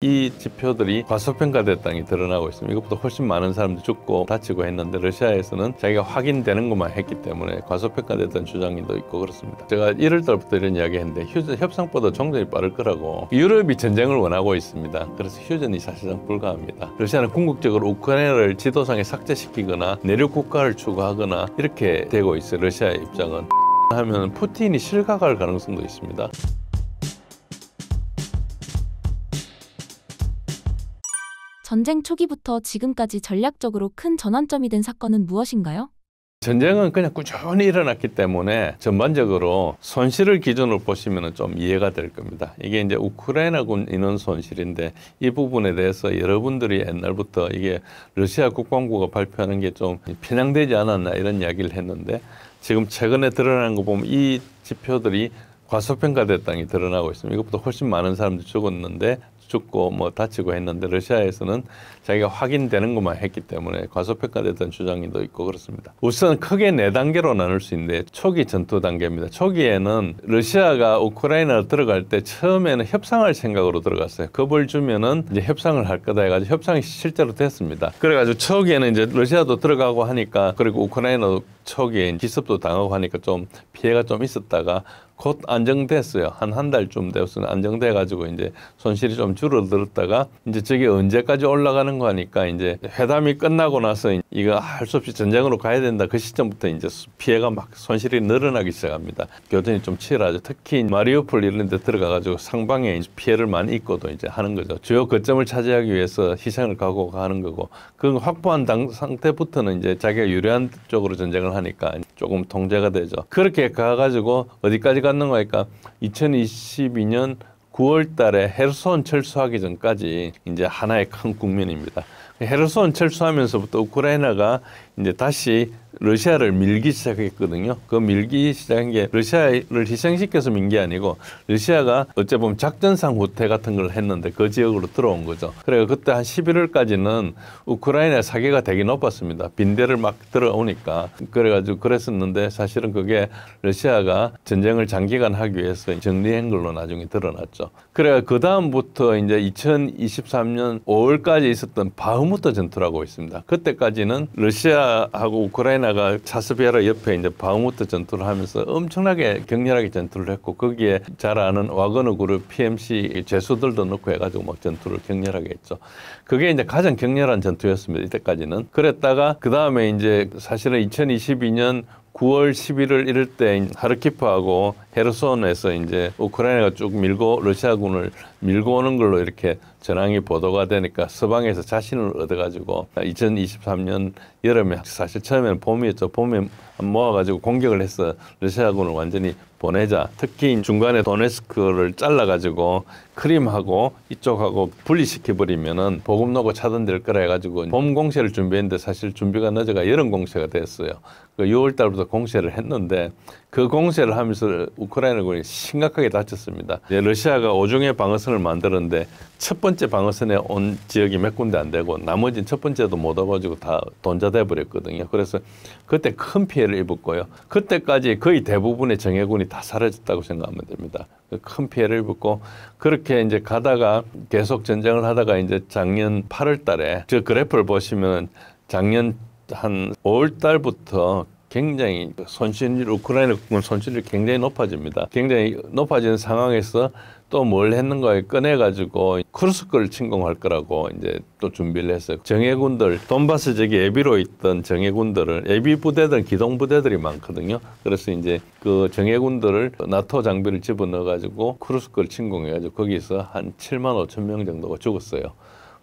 이 지표들이 과소평가됐다는 게 드러나고 있습니다. 이것보다 훨씬 많은 사람들이 죽고 다치고 했는데 러시아에서는 자기가 확인되는 것만 했기 때문에 과소평가됐다는 주장이 더 있고 그렇습니다. 제가 1월 달부터 이런 이야기 했는데 휴전 협상보다 종전이 빠를 거라고. 유럽이 전쟁을 원하고 있습니다. 그래서 휴전이 사실상 불가합니다. 러시아는 궁극적으로 우크라이나를 지도상에 삭제시키거나 내륙 국가를 추구하거나 이렇게 되고 있어요. 러시아의 입장은. 하면 푸틴이 실각할 가능성도 있습니다. 전쟁 초기부터 지금까지 전략적으로 큰 전환점이 된 사건은 무엇인가요? 전쟁은 그냥 꾸준히 일어났기 때문에 전반적으로 손실을 기준으로 보시면 좀 이해가 될 겁니다. 이게 이제 우크라이나군 인원 손실인데 이 부분에 대해서 여러분들이 옛날부터 이게 러시아 국방부가 발표하는 게 좀 편향되지 않았나 이런 이야기를 했는데 지금 최근에 드러난 거 보면 이 지표들이 과소평가됐다는 게 드러나고 있습니다. 이것보다 훨씬 많은 사람들이 죽고 뭐 다치고 했는데 러시아에서는 자기가 확인되는 것만 했기 때문에 과소평가됐다는 주장이 더 있고 그렇습니다. 우선 크게 4단계로 나눌 수 있는데 초기 전투 단계입니다. 초기에는 러시아가 우크라이나로 들어갈 때 처음에는 협상할 생각으로 들어갔어요. 겁을 주면은 이제 협상을 할 거다 해가지고 협상이 실제로 됐습니다. 그래가지고 초기에는 이제 러시아도 들어가고 하니까 그리고 우크라이나도 초기에 기습도 당하고 하니까 좀 피해가 좀 있었다가 곧 안정됐어요. 한 달쯤 되어서 안정돼가지고 이제 손실이 좀 줄어들었다가 이제 저게 언제까지 올라가는 거니까 이제 회담이 끝나고 나서 이거 할 수 없이 전쟁으로 가야 된다. 그 시점부터 이제 피해가 막 손실이 늘어나기 시작합니다. 교전이 좀 치열하죠. 특히 마리우폴 이런 데 들어가가지고 상방에 피해를 많이 입고도 이제 하는 거죠. 주요 거점을 차지하기 위해서 희생을 각오하는 거고 그 확보한 상태부터는 이제 자기가 유리한 쪽으로 전쟁을 하니까 조금 통제가 되죠. 그렇게 가가지고 어디까지 갔는 거니까 2022년 9월 달에 헤르손 철수하기 전까지 이제 하나의 큰 국면입니다. 헤르손 철수하면서부터 우크라이나가 이제 다시 러시아를 밀기 시작했거든요. 그 밀기 시작한 게 러시아를 희생시켜서 민 게 아니고 러시아가 어째 보면 작전상 후퇴 같은 걸 했는데 그 지역으로 들어온 거죠. 그래서 그때 한 11월까지는 우크라이나 사기가 되게 높았습니다. 빈대를 막 들어오니까. 그래가지고 그랬었는데 사실은 그게 러시아가 전쟁을 장기간 하기 위해서 정리한 걸로 나중에 드러났죠. 그래 그 다음부터 이제 2023년 5월까지 있었던 바흐무트 전투라고 있습니다. 그때까지는 러시아하고 우크라이나가 차스비아라 옆에 이제 바흐무트 전투를 하면서 엄청나게 격렬하게 전투를 했고 거기에 잘 아는 와그너 그룹 PMC 죄수들도 넣고 해가지고 막 전투를 격렬하게 했죠. 그게 이제 가장 격렬한 전투였습니다. 이때까지는. 그랬다가 그 다음에 이제 사실은 2022년 9월 11월 이럴 때 하르키프하고 헤르손에서 이제 우크라이나가 쭉 밀고 러시아군을 밀고 오는 걸로 이렇게 전황이 보도가 되니까 서방에서 자신을 얻어가지고 2023년 여름에 사실 처음에는 봄이었죠. 봄에 모아가지고 공격을 해서 러시아군을 완전히 보내자. 특히 중간에 도네스크를 잘라가지고 크림하고 이쪽하고 분리시켜버리면은 보급로가 차단될 거라 해가지고 봄 공세를 준비했는데 사실 준비가 늦어가 여름 공세가 됐어요. 그 6월 달부터 공세를 했는데 그 공세를 하면서 우크라이나군이 심각하게 다쳤습니다. 러시아가 5중의 방어선을 만들었는데 첫 번째 방어선에 온 지역이 몇 군데 안 되고 나머지는 첫 번째도 못 와가지고 다 돈자돼 버렸거든요. 그래서 그때 큰 피해를 입었고요. 그때까지 거의 대부분의 정예군이 다 사라졌다고 생각하면 됩니다. 큰 피해를 입었고 그렇게 이제 가다가 계속 전쟁을 하다가 이제 작년 8월 달에 저 그래프를 보시면 작년 한 5월 달부터 굉장히 손실률, 우크라이나 국군 손실률이 굉장히 높아집니다. 굉장히 높아지는 상황에서 또 뭘 했는가에 꺼내가지고 쿠르스크를 침공할 거라고 이제 또 준비를 했어요. 정예군들, 돈바스 지역에 예비로 있던 정예군들을, 예비 부대들, 기동 부대들이 많거든요. 그래서 이제 그 정예군들을 나토 장비를 집어넣어가지고 쿠르스크를 침공해가지고 거기서 한 7만 5천 명 정도가 죽었어요.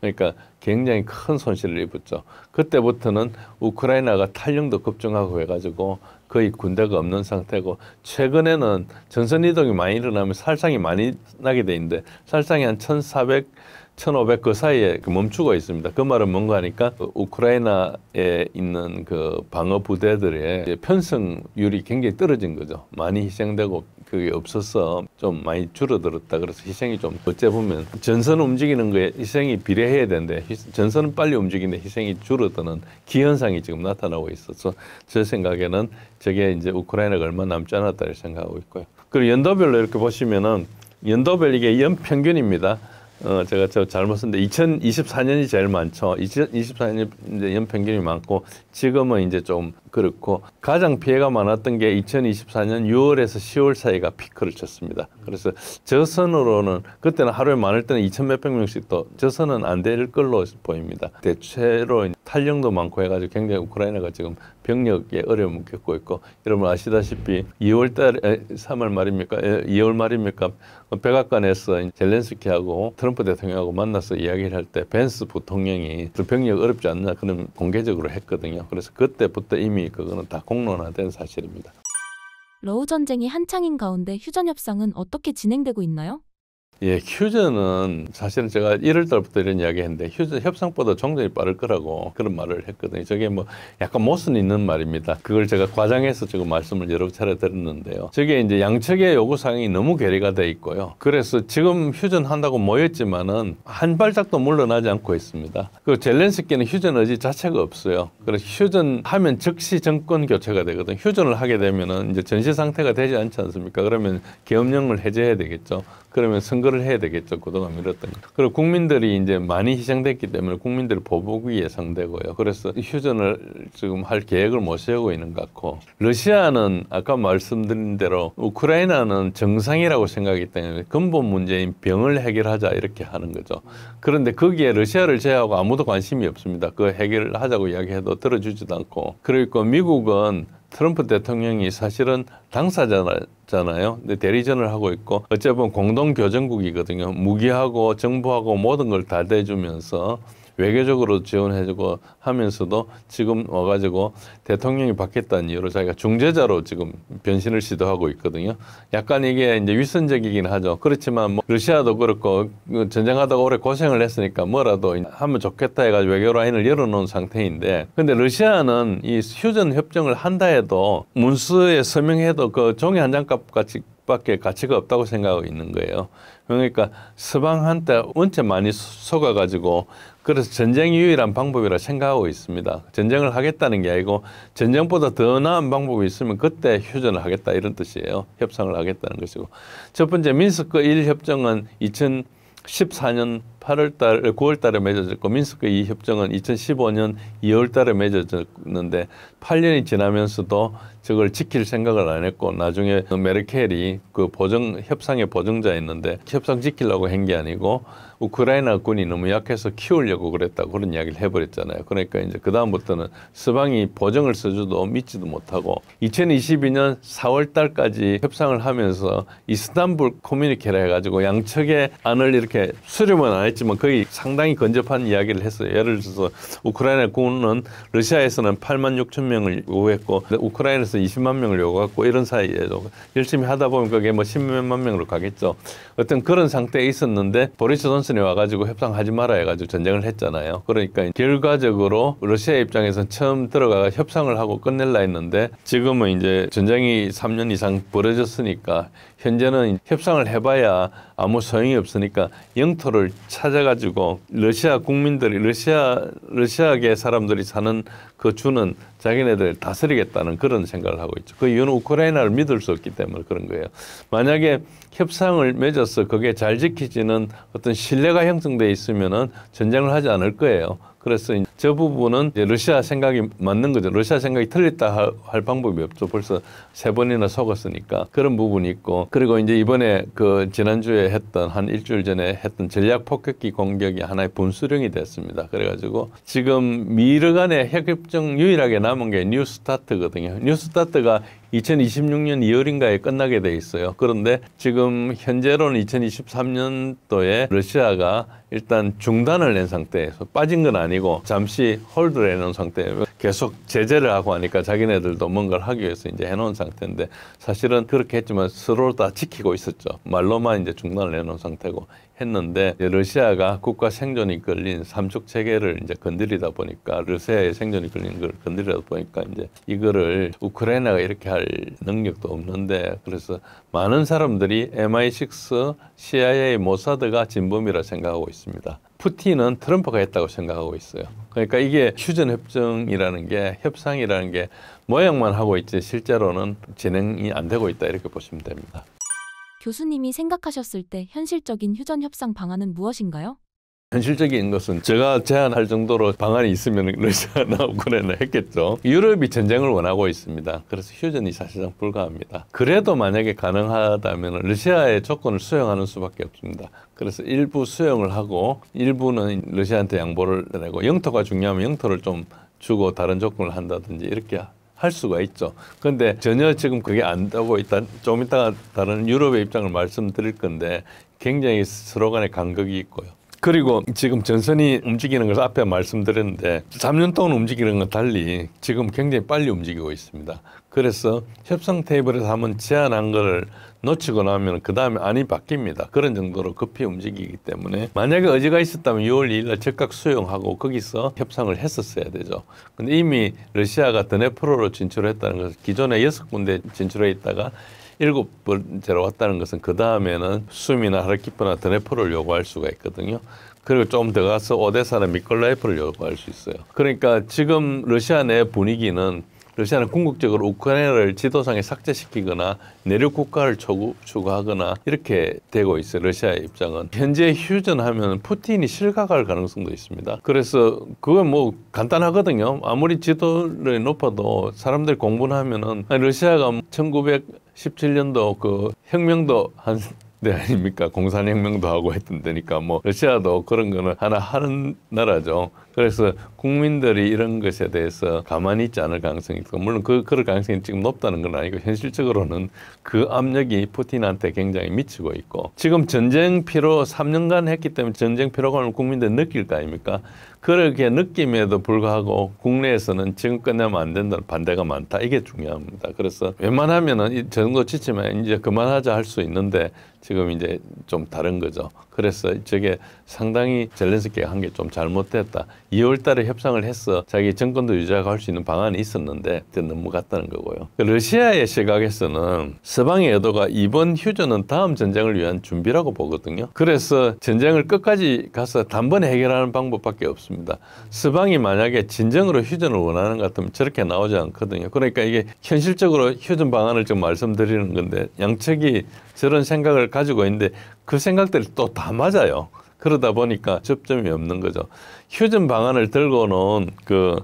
그러니까 굉장히 큰 손실을 입었죠. 그때부터는 우크라이나가 탈영도 급증하고 해가지고 거의 군대가 없는 상태고 최근에는 전선 이동이 많이 일어나면 살상이 많이 나게 돼 있는데 살상이 한 1,400, 1,500 그 사이에 멈추고 있습니다. 그 말은 뭔가 하니까 우크라이나에 있는 그 방어 부대들의 편성률이 굉장히 떨어진 거죠. 많이 희생되고 그게 없어서 좀 많이 줄어들었다. 그래서 희생이 좀 어째 보면 전선 움직이는 거에 희생이 비례해야 되는데 전선은 빨리 움직이는데 희생이 줄어드는 기현상이 지금 나타나고 있어서 제 생각에는 저게 이제 우크라이나가 얼마 남지 않았다 생각하고 있고요. 그리고 연도별로 이렇게 보시면은 연도별 이게 연평균입니다. 제가 잘못 썼는데 2024년이 제일 많죠. 2024년이 이제 연평균이 많고 지금은 이제 좀 그렇고 가장 피해가 많았던 게 2024년 6월에서 10월 사이가 피크를 쳤습니다. 그래서 저선으로는 그때는 하루에 많을 때는 2천 몇백 명씩 또 저선은 안 될 걸로 보입니다. 대체로 탈영도 많고 해가지고 굉장히 우크라이나가 지금 병력에 어려움을 겪고 있고 여러분 아시다시피 3월 말입니까? 2월 말입니까? 백악관에서 젤렌스키하고 트럼프 대통령하고 만나서 이야기를 할 때 벤스 부통령이 병력 어렵지 않나 그런 공개적으로 했거든요. 그래서 그때부터 이미 그거는 다 공론화된 사실입니다. 러우 전쟁이 한창인 가운데 휴전 협상은 어떻게 진행되고 있나요? 예, 휴전은 사실은 제가 1월 달부터 이런 이야기 했는데 휴전 협상보다 종전이 빠를 거라고 그런 말을 했거든요. 저게 뭐 약간 모순 있는 말입니다. 그걸 제가 과장해서 지금 말씀을 여러 차례 드렸는데요. 저게 이제 양측의 요구사항이 너무 괴리가 돼 있고요. 그래서 지금 휴전한다고 모였지만은 한 발짝도 물러나지 않고 있습니다. 그 젤렌스키는 휴전 의지 자체가 없어요. 그래서 휴전하면 즉시 정권 교체가 되거든요. 휴전을 하게 되면은 이제 전시 상태가 되지 않지 않습니까? 그러면 계엄령을 해제해야 되겠죠. 그러면 선거를 해야 되겠죠. 그동안 미뤘던 거. 그리고 국민들이 이제 많이 희생됐기 때문에 국민들의 보복이 예상되고요. 그래서 휴전을 지금 할 계획을 못 세우고 있는 것 같고 러시아는 아까 말씀드린 대로 우크라이나는 정상이라고 생각하기 때문에 근본 문제인 병을 해결하자 이렇게 하는 거죠. 그런데 거기에 러시아를 제외하고 아무도 관심이 없습니다. 그 해결을 하자고 이야기해도 들어주지도 않고 그리고 미국은 트럼프 대통령이 사실은 당사자잖아요. 근데 대리전을 하고 있고 어찌 보면 공동교전국이거든요. 무기하고 정부하고 모든 걸 다 대주면서 외교적으로 지원해주고 하면서도 지금 와가지고 대통령이 바뀌었다는 이유로 자기가 중재자로 지금 변신을 시도하고 있거든요. 약간 이게 이제 위선적이긴 하죠. 그렇지만 뭐 러시아도 그렇고 전쟁하다가 오래 고생을 했으니까 뭐라도 하면 좋겠다 해가지고 외교 라인을 열어놓은 상태인데 근데 러시아는 이 휴전 협정을 한다 해도 문서에 서명해도 그 종이 한 장값 밖에 가치가 없다고 생각하고 있는 거예요. 그러니까 서방한테 원체 많이 속아가지고 그래서 전쟁이 유일한 방법이라 생각하고 있습니다. 전쟁을 하겠다는 게 아니고 전쟁보다 더 나은 방법이 있으면 그때 휴전을 하겠다 이런 뜻이에요. 협상을 하겠다는 것이고 첫 번째 민스크 1 협정은 2014년 9월 달에 맺어졌고 민스크 2 협정은 2015년 2월 달에 맺어졌는데 8년이 지나면서도 저걸 지킬 생각을 안 했고 나중에 메르켈이 그 협상의 보증자였는데 협상 지키려고 한 게 아니고 우크라이나 군이 너무 약해서 키우려고 그랬다고 그런 이야기를 해버렸잖아요. 그러니까 이제 그다음부터는 서방이 보증을 써줘도 믿지도 못하고 2022년 4월 달까지 협상을 하면서 이스탄불 커뮤니케를 해가지고 양측의 안을 이렇게 수렴은 안 했지만 거의 상당히 근접한 이야기를 했어요. 예를 들어서 우크라이나 군은 러시아에서는 8만 6천 명을 요구했고 우크라이나에서 20만 명을 요구했고 이런 사이에 열심히 하다 보면 그게 뭐 10몇만 명으로 가겠죠. 어떤 그런 상태에 있었는데 보리스 존슨이 와가지고 협상하지 마라 해가지고 전쟁을 했잖아요. 그러니까 결과적으로 러시아 입장에서는 처음 들어가 협상을 하고 끝낼라 했는데 지금은 이제 전쟁이 3년 이상 벌어졌으니까 현재는 협상을 해봐야 아무 소용이 없으니까 영토를 찾아가지고 러시아 국민들이 러시아계 사람들이 사는 그 주는 자기네들 다스리겠다는 그런 생각을 하고 있죠. 그 이유는 우크라이나를 믿을 수 없기 때문에 그런 거예요. 만약에 협상을 맺어서 그게 잘 지키지는 어떤 신뢰가 형성돼 있으면은 전쟁을 하지 않을 거예요. 그래서 저 부분은 이제 러시아 생각이 맞는 거죠. 러시아 생각이 틀렸다 할 방법이 없죠. 벌써 3번이나 속았으니까 그런 부분이 있고 그리고 이제 이번에 그 지난주에 했던 한 일주일 전에 했던 전략 폭격기 공격이 하나의 분수령이 됐습니다. 그래가지고 지금 미르 간의 핵협정 유일하게 남은 게 뉴스타트거든요. 뉴스타트가 2026년 2월인가에 끝나게 돼 있어요. 그런데 지금 현재로는 2023년도에 러시아가 일단 중단을 낸 상태에서 빠진 건 아니고 잠시 홀드를 해놓은 상태예요. 계속 제재를 하고 하니까 자기네들도 뭔가를 하기 위해서 이제 해놓은 상태인데 사실은 그렇게 했지만 서로 다 지키고 있었죠. 말로만 이제 중단을 해놓은 상태고 했는데 러시아가 국가 생존이 걸린 삼축 체계를 이제 건드리다 보니까 러시아의 생존이 걸린 걸 건드리다 보니까 이제 이거를 우크라이나가 이렇게 할 능력도 없는데 그래서 많은 사람들이 MI6, CIA, 모사드가 진범이라 생각하고 있습니다. 푸틴은 트럼프가 했다고 생각하고 있어요. 그러니까 이게 휴전협정이라는 게 협상이라는 게 모양만 하고 있지 실제로는 진행이 안 되고 있다 이렇게 보시면 됩니다. 교수님이 생각하셨을 때 현실적인 휴전 협상 방안은 무엇인가요? 현실적인 것은 제가 제안할 정도로 방안이 있으면 러시아나 우크라이나 했겠죠. 유럽이 전쟁을 원하고 있습니다. 그래서 휴전이 사실상 불가합니다. 그래도 만약에 가능하다면 러시아의 조건을 수용하는 수밖에 없습니다. 그래서 일부 수용을 하고 일부는 러시아한테 양보를 내고 영토가 중요하면 영토를 좀 주고 다른 조건을 한다든지 이렇게 할 수가 있죠. 그런데 전혀 지금 그게 안 되고 있다. 좀 이따가 다른 유럽의 입장을 말씀드릴 건데 굉장히 서로 간에 간극이 있고요. 그리고 지금 전선이 움직이는 것을 앞에 말씀드렸는데 3년 동안 움직이는 건 달리 지금 굉장히 빨리 움직이고 있습니다. 그래서 협상 테이블에서 한번 제안한 걸 놓치고 나면 그 다음에 안이 바뀝니다. 그런 정도로 급히 움직이기 때문에 만약에 의지가 있었다면 6월 2일 날 즉각 수용하고 거기서 협상을 했었어야 되죠. 근데 이미 러시아가 드네프로로 진출했다는 것은 기존에 6군데 진출해 있다가 7번째로 왔다는 것은 그 다음에는 숨이나 하르키프나 드네프를 요구할 수가 있거든요. 그리고 좀 더 가서 오데사나 미콜라이프를 요구할 수 있어요. 그러니까 지금 러시아 내 분위기는 러시아는 궁극적으로 우크라이나를 지도상에 삭제시키거나 내륙 국가를 추구하거나 이렇게 되고 있어요. 러시아의 입장은. 현재 휴전하면 푸틴이 실각할 가능성도 있습니다. 그래서 그건 뭐 간단하거든요. 아무리 지도를 높아도 사람들 공부를 하면은 러시아가 1917년도 그 혁명도 한 네, 아닙니까? 공산혁명도 하고 했던 데니까 뭐 러시아도 그런 거는 하나 하는 나라죠. 그래서 국민들이 이런 것에 대해서 가만히 있지 않을 가능성이 있고 물론 그럴 가능성이 지금 높다는 건 아니고 현실적으로는 그 압력이 푸틴한테 굉장히 미치고 있고 지금 전쟁 피로 3년간 했기 때문에 전쟁 피로감을 국민들이 느낄 거 아닙니까? 그렇게 느낌에도 불구하고 국내에서는 지금 끝내면 안 된다는 반대가 많다. 이게 중요합니다. 그래서 웬만하면은 이 정도 지치면 이제 그만하자 할 수 있는데 지금 이제 좀 다른 거죠. 그래서 저게 상당히 젤렌스키가 한 게 좀 잘못됐다. 2월 달에 협상을 해서 자기 정권도 유지하고 할 수 있는 방안이 있었는데 넘어갔다는 거고요. 러시아의 시각에서는 서방의 의도가 이번 휴전은 다음 전쟁을 위한 준비라고 보거든요. 그래서 전쟁을 끝까지 가서 단번에 해결하는 방법밖에 없습니다. 서방이 만약에 진정으로 휴전을 원하는 것 같으면 저렇게 나오지 않거든요. 그러니까 이게 현실적으로 휴전 방안을 좀 말씀드리는 건데 양측이 저런 생각을 가지고 있는데 그 생각들이 또 다 맞아요. 그러다 보니까 접점이 없는 거죠. 휴전 방안을 들고 놓은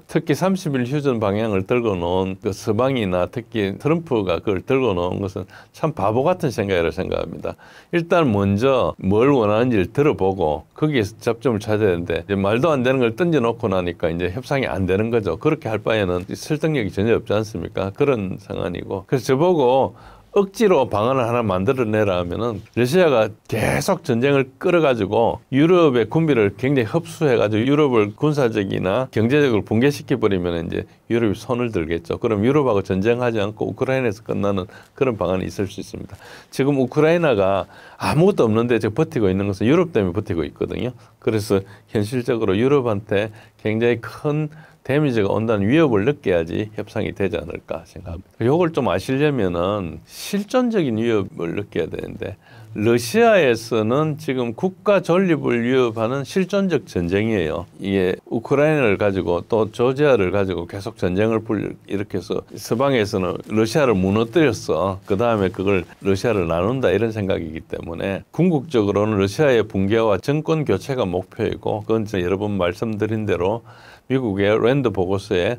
특히 30일 휴전 방향을 들고 놓은 그 서방이나 특히 트럼프가 그걸 들고 놓은 것은 참 바보 같은 생각이라고 생각합니다. 일단 먼저 뭘 원하는지를 들어보고 거기에서 접점을 찾아야 되는데 이제 말도 안 되는 걸 던져놓고 나니까 이제 협상이 안 되는 거죠. 그렇게 할 바에는 설득력이 전혀 없지 않습니까? 그런 상황이고. 그래서 저보고 억지로 방안을 하나 만들어내라 하면은 러시아가 계속 전쟁을 끌어가지고 유럽의 군비를 굉장히 흡수해가지고 유럽을 군사적이나 경제적으로 붕괴시켜버리면 이제 유럽이 손을 들겠죠. 그럼 유럽하고 전쟁하지 않고 우크라이나에서 끝나는 그런 방안이 있을 수 있습니다. 지금 우크라이나가 아무것도 없는데 지금 버티고 있는 것은 유럽 때문에 버티고 있거든요. 그래서 현실적으로 유럽한테 굉장히 큰 데미지가 온다는 위협을 느껴야지 협상이 되지 않을까 생각합니다. 이걸 좀 아시려면은 실존적인 위협을 느껴야 되는데 러시아에서는 지금 국가 존립을 위협하는 실존적 전쟁이에요. 이게 우크라이나를 가지고 또 조지아를 가지고 계속 전쟁을 일으켜서 서방에서는 러시아를 무너뜨렸어. 그 다음에 그걸 러시아를 나눈다 이런 생각이기 때문에 궁극적으로는 러시아의 붕괴와 정권 교체가 목표이고 그건 여러 번 말씀드린 대로 미국의 랜드 보고서에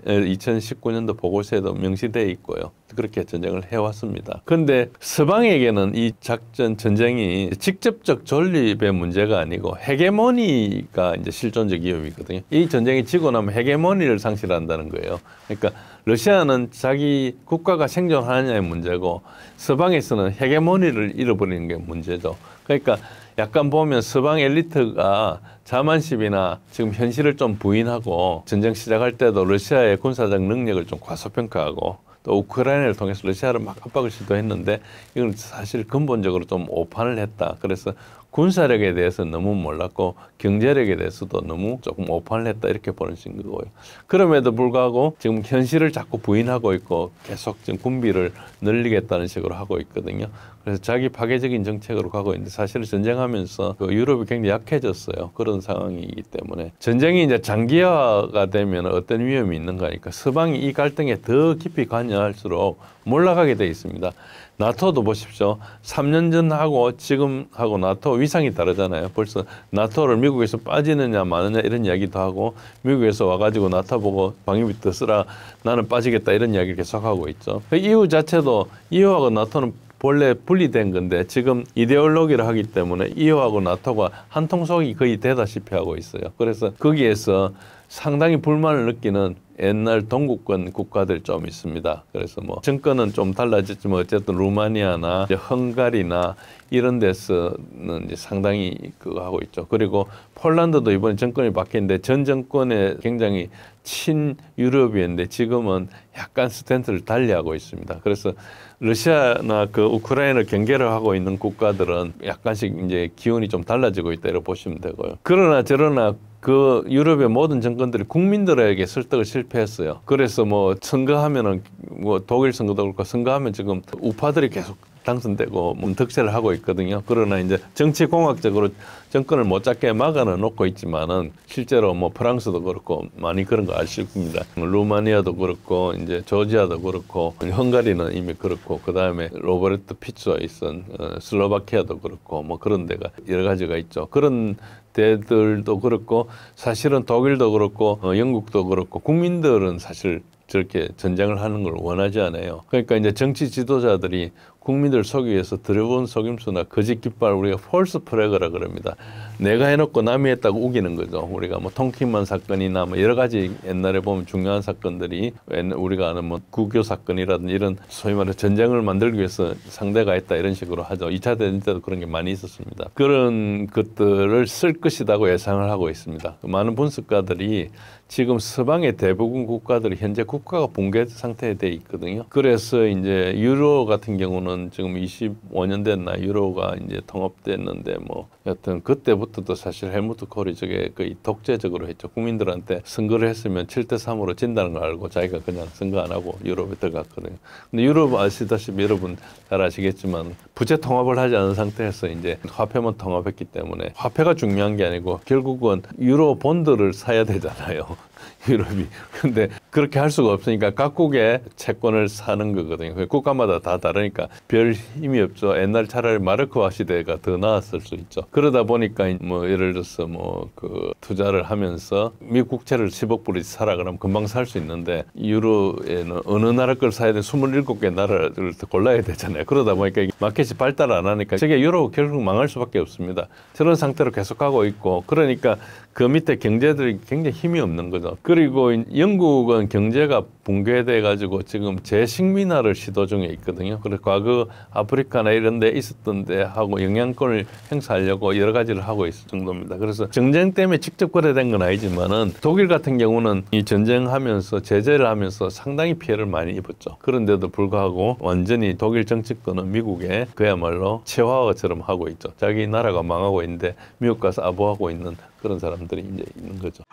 2019년도 보고서에도 명시되어 있고요. 그렇게 전쟁을 해왔습니다. 그런데 서방에게는 이 전쟁이 직접적 존립의 문제가 아니고 헤게모니가 이제 실존적 위협이거든요. 이 전쟁이 지고 나면 헤게모니를 상실한다는 거예요. 그러니까 러시아는 자기 국가가 생존하느냐의 문제고 서방에서는 헤게모니를 잃어버리는 게 문제죠. 그러니까 약간 보면 서방 엘리트가 자만심이나 지금 현실을 좀 부인하고 전쟁 시작할 때도 러시아의 군사적 능력을 좀 과소평가하고 또 우크라이나를 통해서 러시아를 막 압박을 시도했는데 이건 사실 근본적으로 좀 오판을 했다. 그래서 군사력에 대해서 너무 몰랐고 경제력에 대해서도 너무 조금 오판을 했다 이렇게 보는 거고요. 그럼에도 불구하고 지금 현실을 자꾸 부인하고 있고 계속 지금 군비를 늘리겠다는 식으로 하고 있거든요. 그래서 자기 파괴적인 정책으로 가고 있는데 사실 전쟁하면서 유럽이 굉장히 약해졌어요. 그런 상황이기 때문에 전쟁이 이제 장기화가 되면 어떤 위험이 있는가 하니까 서방이 이 갈등에 더 깊이 관여할수록 몰락하게 돼 있습니다. 나토도 보십시오. 3년 전하고 지금하고 나토 위상이 다르잖아요. 벌써 나토를 미국에서 빠지느냐 마느냐 이런 이야기도 하고 미국에서 와가지고 나토 보고 방위비 더 쓰라 나는 빠지겠다 이런 이야기를 계속하고 있죠. EU 자체도 EU하고 나토는 본래 분리된 건데 지금 이데올로기를 하기 때문에 EU하고 나토가 한 통속이 거의 되다시피 하고 있어요. 그래서 거기에서 상당히 불만을 느끼는 옛날 동구권 국가들 좀 있습니다. 그래서 뭐 정권은 좀 달라졌지만 어쨌든 루마니아나 헝가리나 이런 데서는 이제 상당히 그거 하고 있죠. 그리고 폴란드도 이번에 정권이 바뀌었는데 전 정권에 굉장히 친유럽이었는데 지금은 약간 스탠스를 달리하고 있습니다. 그래서 러시아나 그 우크라이나 경계를 하고 있는 국가들은 약간씩 이제 기운이 좀 달라지고 있다 이렇게 보시면 되고요. 그러나 저러나 그 유럽의 모든 정권들이 국민들에게 설득을 실패했어요. 그래서 뭐 선거하면은 뭐 독일 선거도 그렇고 선거하면 지금 우파들이 계속 당선되고 득세를 하고 있거든요. 그러나 이제 정치공학적으로 정권을 못 잡게 막아는 놓고 있지만은 실제로 뭐 프랑스도 그렇고 많이 그런 거 아실 겁니다. 루마니아도 그렇고 이제 조지아도 그렇고 헝가리는 이미 그렇고 그 다음에 로베르트 피츠와 있던 슬로바키아도 그렇고 뭐 그런 데가 여러 가지가 있죠. 그런 데들도 그렇고 사실은 독일도 그렇고 영국도 그렇고 국민들은 사실 저렇게 전쟁을 하는 걸 원하지 않아요. 그러니까 이제 정치 지도자들이 국민들 속이기 위해서 들여본 속임수나 거짓 깃발 우리가 폴스 플래그라 그럽니다. 내가 해놓고 남이 했다고 우기는 거죠. 우리가 뭐 통키만 사건이나 뭐 여러 가지 옛날에 보면 중요한 사건들이 우리가 아는 뭐 구교 사건이라든지 이런 소위 말해 전쟁을 만들기 위해서 상대가 했다 이런 식으로 하죠. 2차 대전 때도 그런 게 많이 있었습니다. 그런 것들을 쓸 것이라고 예상을 하고 있습니다. 많은 분석가들이 지금 서방의 대부분 국가들이 현재 국가가 붕괴 상태에 돼 있거든요. 그래서 이제 유로 같은 경우는 지금 25년 됐나 유로가 이제 통합됐는데 뭐 여튼 그때부터도 사실 헬무트 콜이 저게 거의 독재적으로 했죠. 국민들한테 선거를 했으면 7대3으로 진다는 걸 알고 자기가 그냥 선거 안 하고 유럽에 들어갔거든요. 근데 유럽 아시다시피 여러분 잘 아시겠지만 부채 통합을 하지 않은 상태에서 이제 화폐만 통합했기 때문에 화폐가 중요한 게 아니고 결국은 유로 본드를 사야 되잖아요. 유럽이. 근데 그렇게 할 수가 없으니까 각국의 채권을 사는 거거든요. 국가마다 다 다르니까 별 힘이 없죠. 옛날 차라리 마르크화 시대가 더 나았을 수 있죠. 그러다 보니까 뭐 예를 들어서 뭐 그 투자를 하면서 미국 국채를 10억 불이 사라 그러면 금방 살 수 있는데 유로에는 어느 나라 걸 사야 돼 27개 나라를 골라야 되잖아요. 그러다 보니까 마켓이 발달 안 하니까 세계 유로 결국 망할 수밖에 없습니다. 저런 상태로 계속하고 있고 그러니까 그 밑에 경제들이 굉장히 힘이 없는 거죠. 그리고 영국은 경제가 붕괴돼 가지고 지금 재식민화를 시도 중에 있거든요. 그래서 과거 아프리카나 이런 데 있었던 데 하고 영향권을 행사하려고 여러 가지를 하고 있을 정도입니다. 그래서 전쟁 때문에 직접 거래된 건 아니지만은 독일 같은 경우는 이 전쟁하면서 제재를 하면서 상당히 피해를 많이 입었죠. 그런데도 불구하고 완전히 독일 정치권은 미국에 그야말로 치와와처럼 하고 있죠. 자기 나라가 망하고 있는데 미국 가서 아부하고 있는 그런 사람들이 이제 있는 거죠.